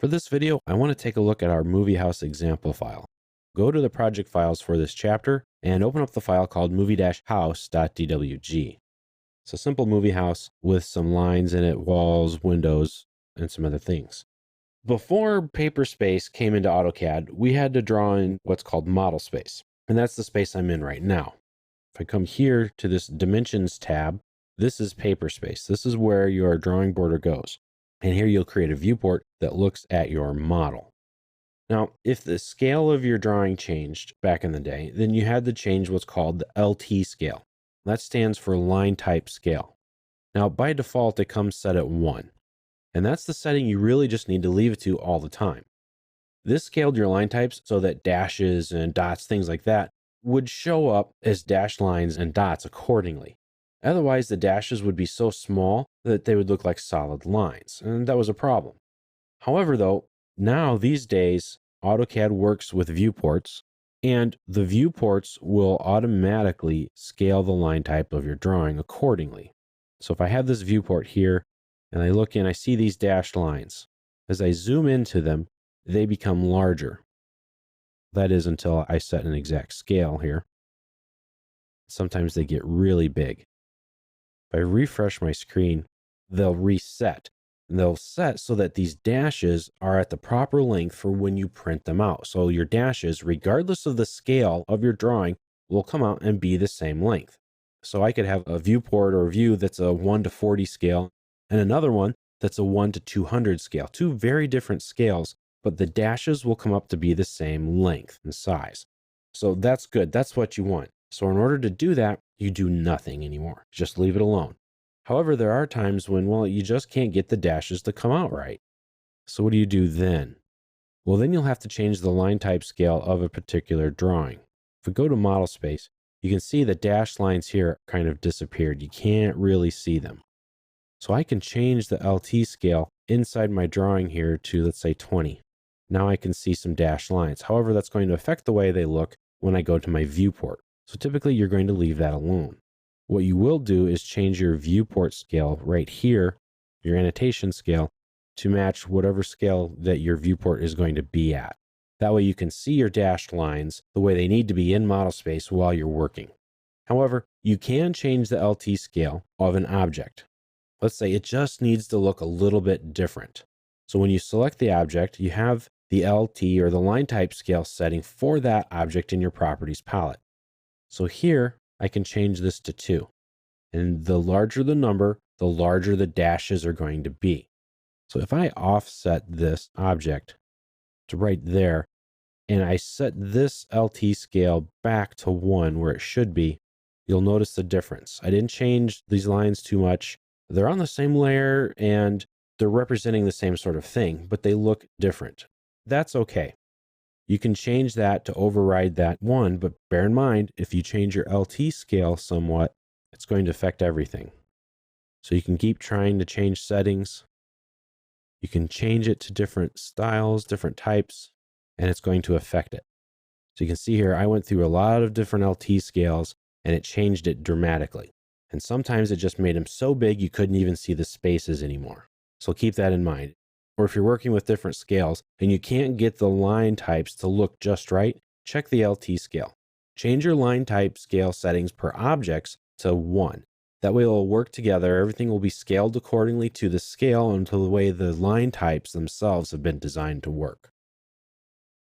For this video, I want to take a look at our movie house example file. Go to the project files for this chapter and open up the file called movie-house.dwg. It's a simple movie house with some lines in it, walls, windows, and some other things. Before paper space came into AutoCAD, we had to draw in what's called model space, and that's the space I'm in right now. If I come here to this dimensions tab, this is paper space. This is where your drawing border goes. And here you'll create a viewport that looks at your model. Now, if the scale of your drawing changed back in the day, then you had to change what's called the LT scale. That stands for line type scale. Now, by default, it comes set at 1. And that's the setting you really just need to leave it to all the time. This scaled your line types so that dashes and dots, things like that, would show up as dashed lines and dots accordingly. Otherwise, the dashes would be so small that they would look like solid lines, and that was a problem. However, though, now these days, AutoCAD works with viewports, and the viewports will automatically scale the line type of your drawing accordingly. So if I have this viewport here, and I look in, I see these dashed lines. As I zoom into them, they become larger. That is until I set an exact scale here. Sometimes they get really big. If I refresh my screen, they'll reset. And they'll set so that these dashes are at the proper length for when you print them out. So your dashes, regardless of the scale of your drawing, will come out and be the same length. So I could have a viewport or a view that's a 1:40 scale and another one that's a 1:200 scale. Two very different scales, but the dashes will come up to be the same length and size. So that's good. That's what you want. So in order to do that, you do nothing anymore. Just leave it alone. However, there are times when, well, you just can't get the dashes to come out right. So what do you do then? Well, then you'll have to change the line type scale of a particular drawing. If we go to model space, you can see the dashed lines here kind of disappeared. You can't really see them. So I can change the LT scale inside my drawing here to, let's say, 20. Now I can see some dashed lines. However, that's going to affect the way they look when I go to my viewport. So typically you're going to leave that alone. What you will do is change your viewport scale right here, your annotation scale, to match whatever scale that your viewport is going to be at. That way you can see your dashed lines the way they need to be in model space while you're working. However, you can change the LT scale of an object. Let's say it just needs to look a little bit different. So when you select the object, you have the LT or the line type scale setting for that object in your properties palette. So here, I can change this to 2. And the larger the number, the larger the dashes are going to be. So if I offset this object to right there, and I set this LT scale back to 1 where it should be, you'll notice the difference. I didn't change these lines too much. They're on the same layer and they're representing the same sort of thing, but they look different. That's okay. You can change that to override that 1, but bear in mind, if you change your LT scale somewhat, it's going to affect everything. So you can keep trying to change settings. You can change it to different styles, different types, and it's going to affect it. So you can see here, I went through a lot of different LT scales and it changed it dramatically. And sometimes it just made them so big you couldn't even see the spaces anymore. So keep that in mind. Or if you're working with different scales and you can't get the line types to look just right, check the LT scale. Change your line type scale settings per objects to 1. That way it'll work together. Everything will be scaled accordingly to the scale and to the way the line types themselves have been designed to work.